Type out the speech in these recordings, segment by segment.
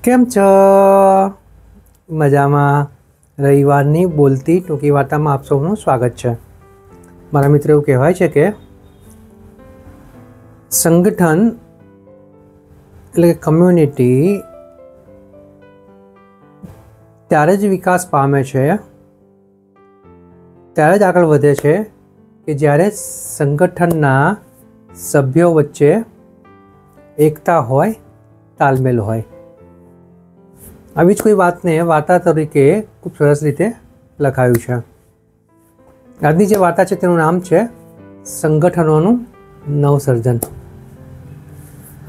કેમ છો? મજામાં. રવિવારની બોલતી ટૂંકી વાર્તામાં આપ સૌનું સ્વાગત છે. મારા મિત્રો એવું કહેવાય છે કે સંગઠન એટલે કે કમ્યુનિટી ત્યારે જ વિકાસ પામે છે, ત્યારે જ આગળ વધે છે કે જ્યારે સંગઠનના સભ્યો વચ્ચે એકતા હોય, તાલમેલ હોય. આવી જ કોઈ વાતને વાર્તા તરીકે ખૂબ સરસ રીતે લખાયું છે. આજની જે વાર્તા છે તેનું નામ છે સંગઠનોનું નવસર્જન.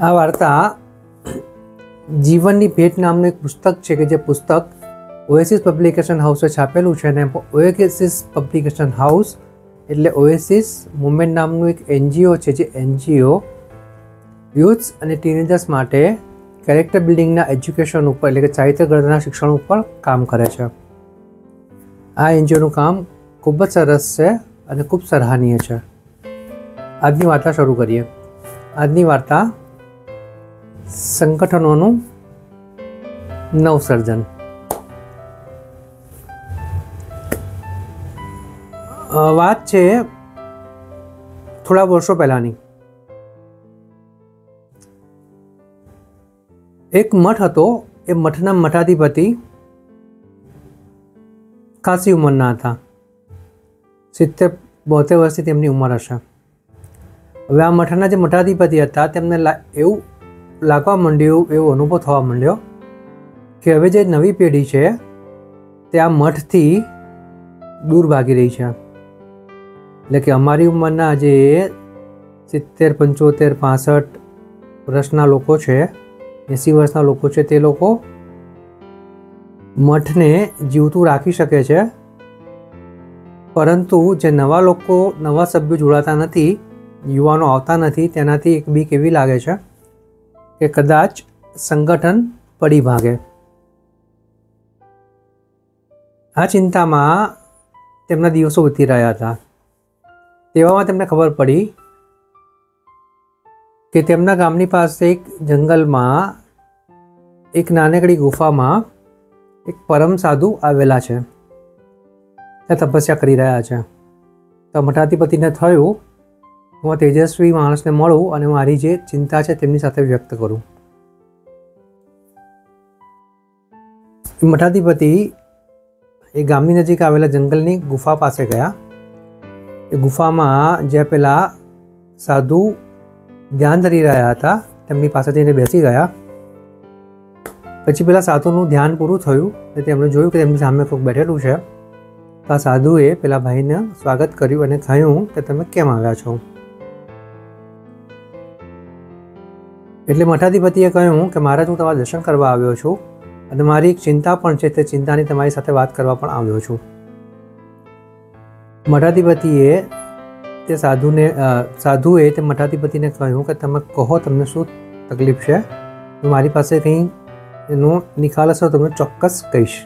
આ વાર્તા જીવનની ભેટ નામનું એક પુસ્તક છે કે જે પુસ્તક ઓએસિસ પબ્લિકેશન હાઉસે છાપેલું છે. અને ઓએસિસ પબ્લિકેશન હાઉસ એટલે ઓએસિસ મુવમેન્ટ નામનું એક એનજીઓ છે, જે એનજીઓ યુથ્સ અને ટીનેજર્સ માટે કેરેક્ટર બિલ્ડિંગના એજ્યુકેશન ઉપર એટલે કે ચારિત્ર ઘડતરના શિક્ષણ ઉપર કામ કરે છે. આ એનજીઓનું કામ ખૂબ જ સરસ છે અને ખૂબ સરાહનીય છે. આજની વાર્તા શરૂ કરીએ. આજની વાર્તા સંગઠનોનું નવસર્જન. વાત છે થોડા વર્ષો પહેલાંની. એક મઠ હતો. એ મઠના મઠાધિપતિ ખાસી ઉંમરના હતા. 70-72 વર્ષથી તેમની ઉંમર હશે. હવે આ મઠના જે મઠાધિપતિ હતા તેમને એવું લાગવા માંડ્યું, એવો અનુભવ થવા માંડ્યો કે હવે જે નવી પેઢી છે તે આ મઠથી દૂર ભાગી રહી છે. એટલે કે અમારી ઉંમરના જે 70, 75, 65 વર્ષના લોકો છે, 80 વર્ષના લોકો છે, તે લોકો મઠને જીવતું રાખી શકે છે, પરંતુ જે નવા લોકો, નવા સભ્યો જોડાતા નથી, યુવાનો આવતા નથી, તેનાથી એક બીક એવી લાગે છે કે કદાચ સંગઠન પડી ભાગે. આ ચિંતામાં તેમના દિવસો વીતી રહ્યા હતા. તેવામાં તેમને ખબર પડી કે તેમના ગામની પાસે એક જંગલમાં એક નાનકડી ગુફામાં એક પરમ સાધુ આવેલા છે. ત્યાં તપસ્યા કરી રહ્યા છે. તો મઠાધિપતિને થયું હું તેજસ્વી માણસને મળું અને મારી જે ચિંતા છે તેમની સાથે વ્યક્ત કરું. મઠાધિપતિ એ ગામની નજીક આવેલા જંગલની ગુફા પાસે ગયા. એ ગુફામાં જે પેલા સાધુ ધ્યાન ધરી રહ્યા હતા તેમની પાસે જઈને બેસી ગયા. પછી પેલા સાધુનું ધ્યાન પૂરું થયું અને તેમણે જોયું કે તેમની સામે કોઈક બેઠેલું છે. તો આ સાધુએ પેલા ભાઈને સ્વાગત કર્યું અને કહ્યું કે તમે કેમ આવ્યા છો? એટલે મઠાધિપતિએ કહ્યું કે મહારાજ, હું તમારા દર્શન કરવા આવ્યો છું અને મારી એક ચિંતા પણ છે, તે ચિંતાની તમારી સાથે વાત કરવા પણ આવ્યો છું. મઠાધિપતિએ તે સાધુએ તે મઠાધિપતિને કહ્યું કે તમે કહો, તમને શું તકલીફ છે? હું મારી પાસે કંઈ એનો નિકાલ હશે તો તમને ચોક્કસ કહીશ.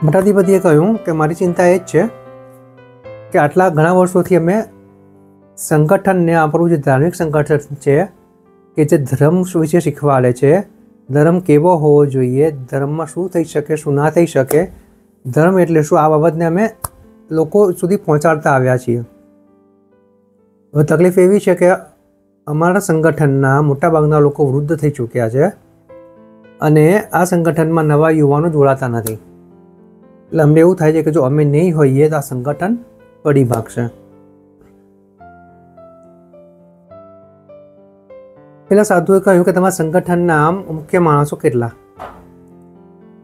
મઠાધિપતિએ કહ્યું કે મારી ચિંતા એ જ છે કે આટલા ઘણા વર્ષોથી અમે સંગઠનને, આપણું જે ધાર્મિક સંગઠન છે કે જે ધર્મ વિશે શીખવાડે છે, ધર્મ કેવો હોવો જોઈએ, ધર્મમાં શું થઈ શકે, શું ના થઈ શકે, ધર્મ એટલે શું, આ બાબતને અમે લોકો સુધી પહોંચાડતા આવ્યા છીએ. હવે તકલીફ એવી છે કે અમારા સંગઠનના મોટાભાગના લોકો વૃદ્ધ થઈ ચૂક્યા છે અને આ સંગઠનમાં નવા યુવાનો જોડાતા નથી. એટલે અમને એવું થાય છે કે જો અમે નહીં હોઈએ તો આ સંગઠન પડી ભાગશે. પેલા સાધુએ કહ્યું કે તમારા સંગઠનના મુખ્ય માણસો કેટલા?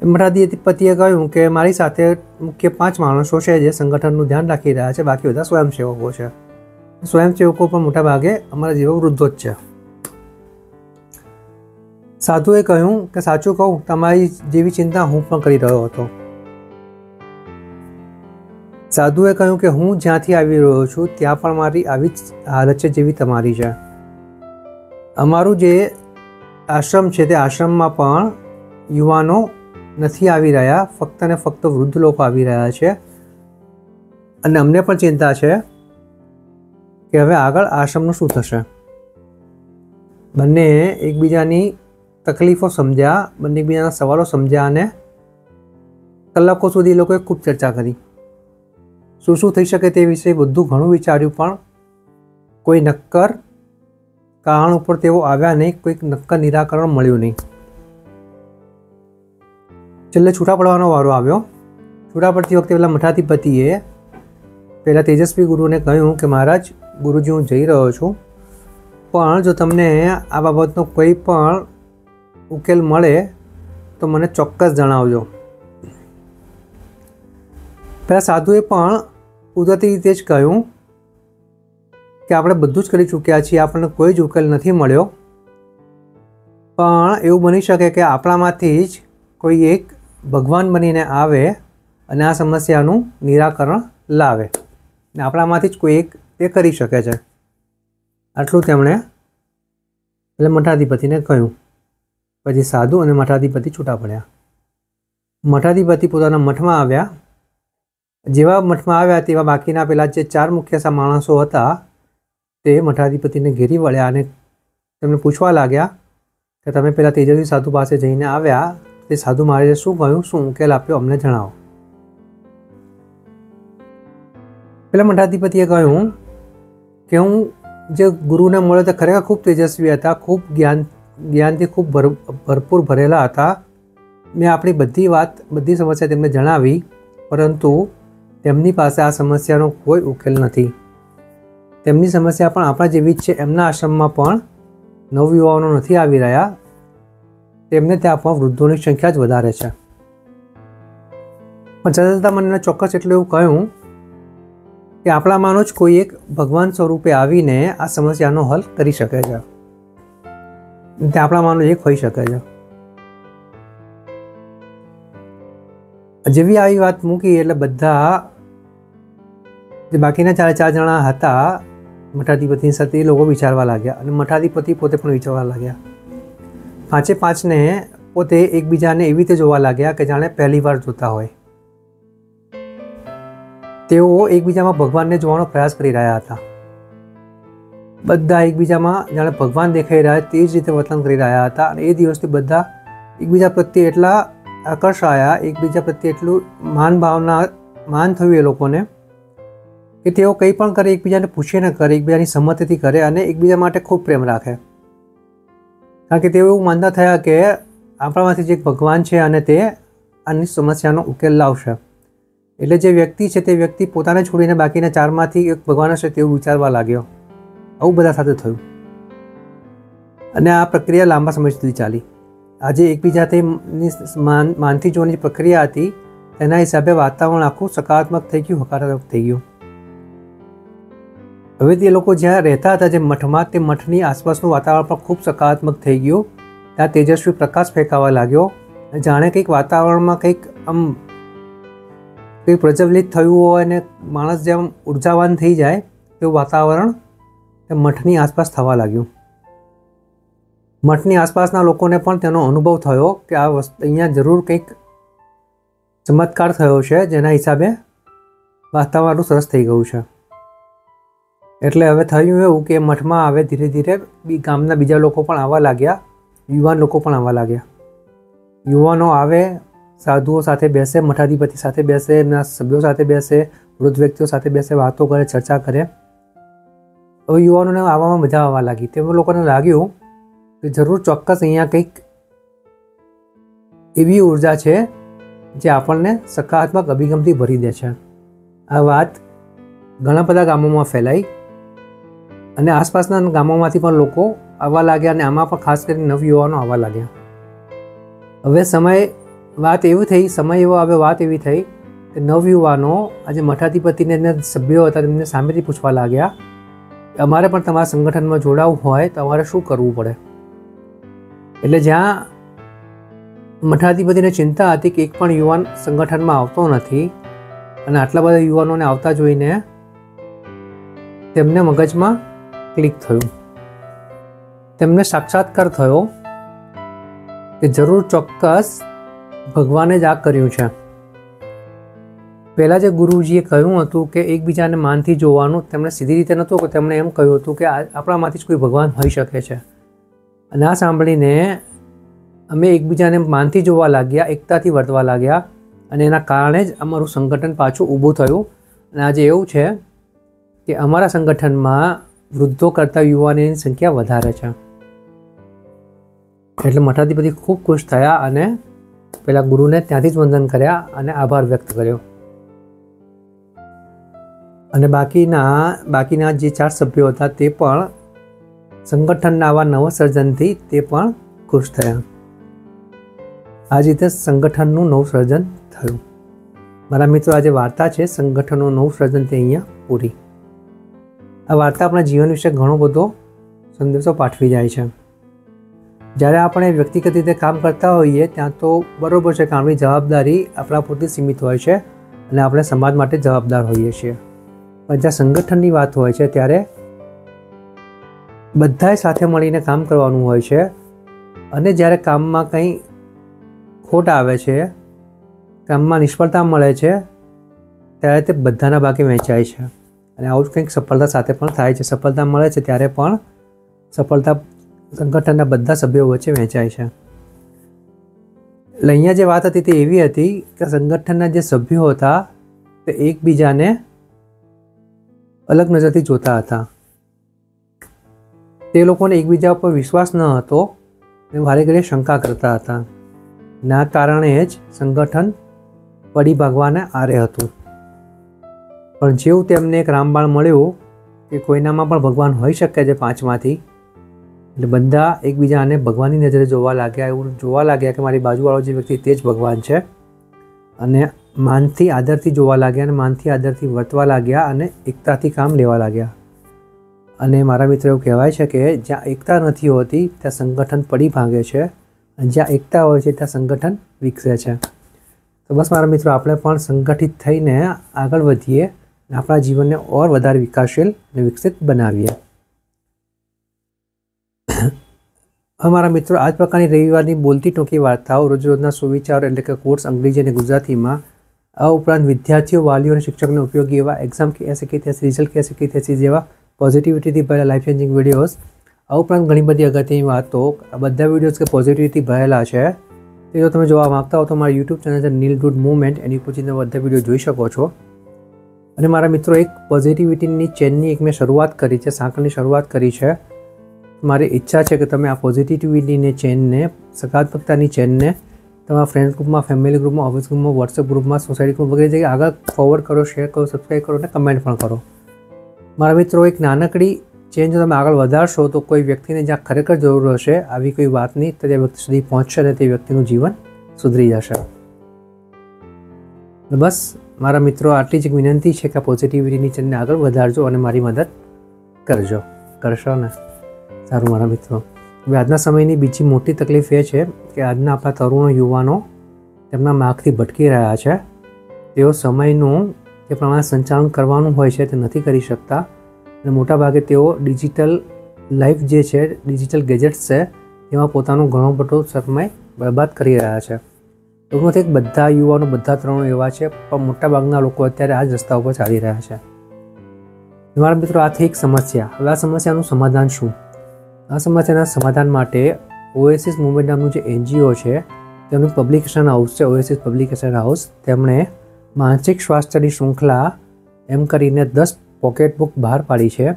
મઠાધિપતિએ કહ્યું કે મારી સાથે મુખ્ય 5 માણસો છે જે સંગઠનનું ધ્યાન રાખી રહ્યા છે, બાકી બધા સ્વયંસેવકો છે. સ્વયંસેવકો પણ મોટા ભાગે અમારા જેવા વૃદ્ધો જ છે. સાધુએ કહ્યું કે સાચું કહું, તમારી જેવી ચિંતા હું પણ કરી રહ્યો હતો. સાધુએ કહ્યું કે હું જ્યાંથી આવી રહ્યો છું ત્યાં પણ મારી આવી જ હાલત છે જેવી તમારી છે. અમારું જે આશ્રમ છે તે આશ્રમમાં પણ યુવાનો નથી આવી રહ્યા, ફક્ત ને ફક્ત વૃદ્ધ લોકો આવી રહ્યા છે. અને અમને પણ ચિંતા છે કે હવે આગળ આશ્રમનું શું થશે. બંને એકબીજાની તકલીફો સમજ્યા, બંને એકબીજાના સવાલો સમજ્યા અને કલાકો સુધી એ લોકોએ ખૂબ ચર્ચા કરી. શું શું થઈ શકે તે વિશે બધું ઘણું વિચાર્યું, પણ કોઈ નક્કર કારણ ઉપર તેઓ આવ્યા નહીં, કોઈ નક્કર નિરાકરણ મળ્યું નહીં. છેલ્લે છૂટા પડવાનો વારો આવ્યો. છૂટા પડતી વખતે પેલા મઠાધિપતિએ પહેલાં તેજસ્વી ગુરુને કહ્યું કે મહારાજ, ગુરુજી હું જઈ રહ્યો છું, પણ જો તમને આ બાબતનો કોઈ પણ ઉકેલ મળે તો મને ચોક્કસ જણાવજો. પહેલાં સાધુએ પણ કુદરતી રીતે જ કહ્યું કે આપણે બધું જ કરી ચૂક્યા છીએ, આપણને કોઈ જ ઉકેલ નથી મળ્યો, પણ એવું બની શકે કે આપણામાંથી જ કોઈ એક ભગવાન બનીને આવે અને આ સમસ્યાનું નિરાકરણ લાવે, ને આપણામાંથી જ કોઈ એક તે કરી શકે છે. આટલું તેમણે એટલે મઠાધિપતિને કહ્યું. પછી સાધુ અને મઠાધિપતિ છૂટા પડ્યા. મઠાધિપતિ પોતાના મઠમાં આવ્યા. જેવા મઠમાં આવ્યા તેવા બાકીના પેલા જે 4 મુખ્ય માણસો હતા તે મઠાધિપતિને ઘેરી વળ્યા અને તેમને પૂછવા લાગ્યા કે તમે પેલા તેજસ્વી સાધુ પાસે જઈને આવ્યા, તે સાધુ મહારાજે શું કહ્યું, શું ઉકેલ આપ્યો, અમને જણાવો. પેલા મઠાધિપતિએ કહ્યું કે હું જે ગુરુને મળ્યો તે ખરેખર ખૂબ તેજસ્વી હતા, ખૂબ જ્ઞાનથી ખૂબ ભરપૂર ભરેલા હતા. મેં આપણી બધી સમસ્યા તેમને જણાવી, પરંતુ તેમની પાસે આ સમસ્યાનો કોઈ ઉકેલ નથી. તેમની સમસ્યા પણ આપણા જેવી જ છે. એમના આશ્રમમાં પણ નવયુવાનો નથી આવી રહ્યા, તેમને ત્યાં પણ વૃદ્ધોની સંખ્યા જ વધારે છે. પણ છતાં મને ચોક્કસ એટલું એવું કહ્યું કે આપણામાંનો જ કોઈ એક ભગવાન સ્વરૂપે આવીને આ સમસ્યાનો હલ કરી શકે છે. તે આપણામાંનો એક હોઈ શકે છે. જેવી આવી વાત મૂકી એટલે બધા જે બાકીના 4 જણા હતા મઠાધિપતિની સાથે એ લોકો વિચારવા લાગ્યા અને મઠાધિપતિ પોતે પણ વિચારવા લાગ્યા. 5ને પોતે એકબીજાને એવી રીતે જોવા લાગ્યા કે જાણે પહેલી વાર જોતા હોય. તેઓ એકબીજામાં ભગવાનને જોવાનો પ્રયાસ કરી રહ્યા હતા. બધા એકબીજામાં જાણે ભગવાન દેખાઈ રહ્યા તે જ રીતે વર્તન કરી રહ્યા હતા અને એ દિવસથી બધા એકબીજા પ્રત્યે એટલા આકર્ષાયા, એકબીજા પ્રત્યે એટલું માન થયું એ લોકોને કે તેઓ કંઈ પણ કરે એકબીજાને પૂછે ન કરે, એકબીજાની સંમતિથી કરે અને એકબીજા માટે ખૂબ પ્રેમ રાખે. કારણ કે તેઓ એવું માનતા થયા કે આપણામાંથી જે એક ભગવાન છે અને તે આની સમસ્યાનો ઉકેલ લાવશે. એટલે જે વ્યક્તિ છે તે વ્યક્તિ પોતાને છોડીને બાકીના 4માંથી એક ભગવાન હશે તેવું વિચારવા લાગ્યો. આવું બધા સાથે થયું અને આ પ્રક્રિયા લાંબા સમય સુધી ચાલી. આજે એકબીજાથી માનથી જોવાની પ્રક્રિયા હતી તેના હિસાબે વાતાવરણ આખું સકારાત્મક થઈ ગયું, હકારાત્મક થઈ ગયું. હવે તે લોકો જ્યાં રહેતા હતા જે મઠમાં, તે મઠની આસપાસનું વાતાવરણ પણ ખૂબ સકારાત્મક થઈ ગયું. ત્યાં તેજસ્વી પ્રકાશ ફેંકાવા લાગ્યો. જાણે કંઈક વાતાવરણમાં કંઈક આમ કંઈક પ્રજ્વલિત થયું હોય અને માણસ જેમ ઉર્જાવાન થઈ જાય તેવું વાતાવરણ તે મઠની આસપાસ થવા લાગ્યું. મઠની આસપાસના લોકોને પણ તેનો અનુભવ થયો કે આ વસ્તુ અહીંયા જરૂર કંઈક ચમત્કાર થયો છે, જેના હિસાબે વાતાવરણ સરસ થઈ ગયું છે. એટલે હવે થયું એવું કે મઠમાં હવે ધીરે ધીરે ગામના બીજા લોકો પણ આવવા લાગ્યા, યુવાન લોકો પણ આવવા લાગ્યા. યુવાનો આવે, સાધુઓ સાથે બેસે, મઠાધિપતિ સાથે બેસે, એમના સભ્યો સાથે બેસે, વૃદ્ધ વ્યક્તિઓ સાથે બેસે, વાતો કરે, ચર્ચા કરે. હવે યુવાનોને આવવામાં મજા આવવા લાગી. તેઓ લોકોને લાગ્યું કે જરૂર ચોક્કસ અહીંયા કંઈક એવી ઉર્જા છે જે આપણને સકારાત્મક અભિગમથી ભરી દે છે. આ વાત ઘણા બધા ગામોમાં ફેલાઈ અને આસપાસના ગામોમાંથી પણ લોકો આવવા લાગ્યા અને આમાં પણ ખાસ કરીને નવયુવાનો આવવા લાગ્યા. હવે વાત એવી થઈ કે નવયુવાનો આજે મઠાધિપતિને સભ્યો હતા તેમને સામેથી પૂછવા લાગ્યા કે અમારે પણ તમારા સંગઠનમાં જોડાવું હોય તો અમારે શું કરવું પડે. એટલે જ્યાં મઠાધિપતિને ચિંતા હતી કે એક પણ યુવાન સંગઠનમાં આવતો નથી અને આટલા બધા યુવાનોને આવતા જોઈને તેમને મગજમાં ક્લિક થયું. તેમને સાક્ષાત્કાર થયો કે જરૂર ચોક્કસ ભગવાને જ આ કર્યું છે. પહેલાં જે ગુરુજીએ કહ્યું હતું કે એકબીજાને માનથી જોવાનું, તેમણે સીધી રીતે નહોતું કે તેમણે એમ કહ્યું હતું કે આપણામાંથી જ કોઈ ભગવાન હોઈ શકે છે. અને આ સાંભળીને અમે એકબીજાને માનથી જોવા લાગ્યા, એકતાથી વર્તવા લાગ્યા અને એના કારણે જ અમારું સંગઠન પાછું ઊભું થયું. અને આજે એવું છે કે અમારા સંગઠનમાં વૃદ્ધો કરતાં યુવાનોની સંખ્યા વધારે છે. એટલે મઠાધિપતિ ખૂબ ખુશ થયા અને પેલા ગુરુને ત્યાંથી જ વંદન કર્યા અને આભાર વ્યક્ત કર્યો. અને બાકીના જે 4 સભ્યો હતા તે પણ સંગઠનના આવા નવસર્જનથી તે પણ ખુશ થયા. આ રીતે સંગઠનનું નવસર્જન થયું. મારા મિત્રો, આજે વાર્તા છે સંગઠનનું નવસર્જન તે અહીંયા પૂરી. આ વાર્તા આપણા જીવન વિશે ઘણો બધો સંદેશો પાઠવી જાય છે. જ્યારે આપણે વ્યક્તિગત રીતે કામ કરતા હોઈએ ત્યાં તો બરાબર છે કે આપણી જવાબદારી આપણા પૂરતી સીમિત હોય છે અને આપણે સમાજ માટે જવાબદાર હોઈએ છીએ. પણ જ્યાં સંગઠનની વાત હોય છે ત્યારે બધાએ સાથે મળીને કામ કરવાનું હોય છે. અને જ્યારે કામમાં કંઈ ખોટ આવે છે, કામમાં નિષ્ફળતા મળે છે, ત્યારે તે બધાના ભાગે વહેંચાય છે. અને આવું જ કંઈક સફળતા સાથે પણ થાય છે. સફળતા મળે છે ત્યારે પણ સફળતા સંગઠનના બધા સભ્યો વચ્ચે વહેંચાય છે. એટલે અહીંયા જે વાત હતી તે એવી હતી કે સંગઠનના જે સભ્યો હતા તે એકબીજાને અલગ નજરથી જોતા હતા. તે લોકોને એકબીજા ઉપર વિશ્વાસ ન હતો અને વારે ઘડીએ શંકા કરતા હતા. ના કારણે જ સંગઠન પડી ભાગવાને આરે હતું. પણ જેવું તેમને એક રામબાણ મળ્યું કે કોઈનામાં પણ ભગવાન હોઈ શકે છે 5માંથી, એટલે બધા એકબીજાને ભગવાનની નજરે જોવા લાગ્યા. એવું જોવા લાગ્યા કે મારી બાજુવાળો જે વ્યક્તિ તે જ ભગવાન છે. અને માનથી આદરથી જોવા લાગ્યા અને માનથી આદરથી વર્તવા લાગ્યા અને એકતાથી કામ લેવા લાગ્યા. અને મારા મિત્રો, એવું કહેવાય છે કે જ્યાં એકતા નથી હોતી ત્યાં સંગઠન પડી ભાંગે છે અને જ્યાં એકતા હોય છે ત્યાં સંગઠન વિકસે છે. તો બસ મારા મિત્રો, આપણે પણ સંગઠિત થઈને આગળ વધીએ અને આપણા જીવનને ઓર વધારે વિકાસશીલ અને વિકસિત બનાવીએ. અમારા મિત્રો, આ જ પ્રકારની રવિવારની બોલતી ટૂંકી વાર્તાઓ રોજના સુવિચારો એટલે કે કોર્સ અંગ્રેજી અને ગુજરાતીમાં, આ ઉપરાંત વિદ્યાર્થીઓ, વાલીઓ અને શિક્ષકને ઉપયોગી એવા એક્ઝામ कैसे की थी, રિઝલ્ટ कैसे की थी જેવા પોઝિટિવિટીથી ભરેલા લાઈફ ચેન્જિંગ વિડીયોઝ, આ ઉપરાંત ઘણી બધી અગત્યની વાતો, આ બધા વિડીયોઝ કે પોઝિટિવિટી ભરેલા છે તે જો તમે જોવા માગતા હો તો મારા યુટ્યુબ ચેનલ છે નીલ ડૂડ મૂવમેન્ટ, એની ઉપર તમે બધા વિડીયો જોઈ શકો છો. અને મારા મિત્રો, એક પોઝિટિવિટીની ચેનની એક મેં શરૂઆત કરી છે, સાંકળની શરૂઆત કરી છે. મારી ઈચ્છા છે કે તમે આ પોઝિટિવિટીની ચેનને, સકારાત્મકતાની ચેનને તમારા ફ્રેન્ડ ગ્રુપમાં, ફેમિલી ગ્રુપમાં, ઓફિસ ગ્રુપમાં, વોટ્સએપ ગ્રુપમાં, સોસાયટી ગ્રુપ વગેરે જગ્યાએ આગળ ફોરવર્ડ કરો, શેર કરો, સબસ્ક્રાઈબ કરો અને કમેન્ટ પણ કરો. મારા મિત્રો, એક નાનકડી ચેન જો તમે આગળ વધારશો તો કોઈ વ્યક્તિને જ્યાં ખરેખર જરૂર હશે આવી કોઈ વાતની, તો તે વ્યક્તિ સુધી પહોંચશે અને તે વ્યક્તિનું જીવન સુધરી જશે. બસ મારા મિત્રો, આટલી જ એક વિનંતી છે કે આ પોઝિટિવિટીની ચેનને આગળ વધારજો અને મારી મદદ કરશો ને? સારું મારા મિત્રો, હવે આજના સમયની બીજી મોટી તકલીફ એ છે કે આજના આપણા તરુણો, યુવાનો તેમના માર્ગથી ભટકી રહ્યા છે. તેઓ સમયનું જે પ્રમાણે સંચાલન કરવાનું હોય છે તે નથી કરી શકતા અને મોટાભાગે તેઓ ડિજિટલ લાઈફ જે છે, ડિજિટલ ગેજેટ્સ છે, તેમાં પોતાનો ઘણો બધો સમય બરબાદ કરી રહ્યા છે. ટૂંકમાંથી બધા યુવાનો, બધા તરુણો એવા છે, પણ મોટાભાગના લોકો અત્યારે આ જ રસ્તા ઉપર ચાલી રહ્યા છે. મારા મિત્રો, આ થઈ એક સમસ્યા. હવે આ સમસ્યાનું સમાધાન શું? આ સમસ્યાના સમાધાન માટે ઓએસિસ મૂવમેન્ટ નામનું જે NGO છે તેનું પબ્લિકેશન હાઉસ છે, ઓએસિસ પબ્લિકેશન હાઉસ, તેમણે માનસિક સ્વાસ્થ્યની શૃંખલા એમ કરીને 10 પોકેટ બુક બહાર પાડી છે.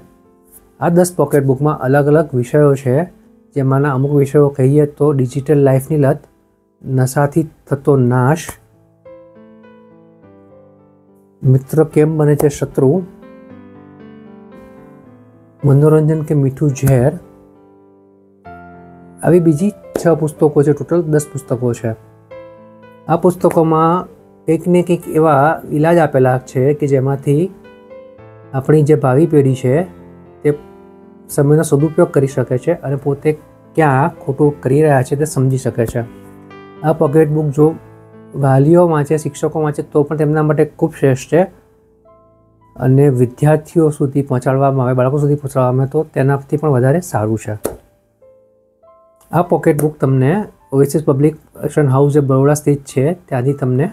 આ 10 પોકેટ બુકમાં અલગ અલગ વિષયો છે, જેમાંના અમુક વિષયો કહીએ તો ડિજિટલ લાઈફની લત, નશાથી થતો નાશ, મિત્ર કેમ બને છે શત્રુ, મનોરંજન કે મીઠું ઝેર, આવી બીજી 6 પુસ્તકો છે. ટોટલ 10 પુસ્તકો છે. આ પુસ્તકોમાં કંઈક ને કંઈક એવા ઇલાજ આપેલા છે કે જેમાંથી આપણી જે ભાવિ પેઢી છે તે સમયનો સદુપયોગ કરી શકે છે અને પોતે ક્યાં ખોટું કરી રહ્યા છે તે સમજી શકે છે. આ પોકેટ બુક જો વાલીઓ વાંચે, શિક્ષકો વાંચે તો પણ તેમના માટે ખૂબ શ્રેષ્ઠ છે અને વિદ્યાર્થીઓ સુધી પહોંચાડવામાં આવે, બાળકો સુધી પહોંચાડવામાં આવે તો તેનાથી પણ વધારે સારું છે. આ પોકેટ બુક તમને ઓએસિસ પબ્લિકેશન હાઉસ જે બરોડા સ્થિત છે ત્યાંથી તમને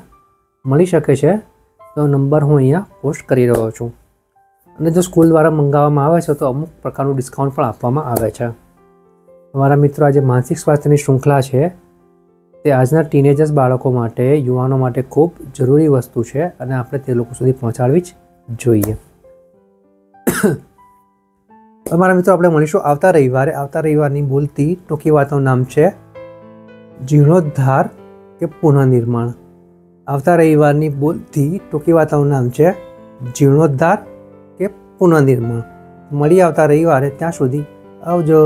મળી શકે છે. તો નંબર હું અહીંયા પોસ્ટ કરી રહ્યો છું. અને જો સ્કૂલ દ્વારા મંગાવવામાં આવે છે તો અમુક પ્રકારનું ડિસ્કાઉન્ટ પણ આપવામાં આવે છે. મારા મિત્રો, આજે માનસિક સ્વાસ્થ્યની શૃંખલા છે તે આજના ટીનેજર્સ બાળકો માટે, યુવાનો માટે ખૂબ જરૂરી વસ્તુ છે અને આપણે તે લોકો સુધી પહોંચાડવી જ જોઈએ. મારા મિત્રો, આપણે મળીશું આવતા રવિવારે. આવતા રવિવારની બોલતી ટૂંકી વાતોનું નામ છે જીર્ણોદ્ધાર કે પુનઃનિર્માણ. આવતા રવિવારની બોલતી ટૂંકી વાતોનું નામ છે જીર્ણોદ્ધાર કે પુનઃનિર્માણ. મળીએ આવતા રવિવારે. ત્યાં સુધી આવજો.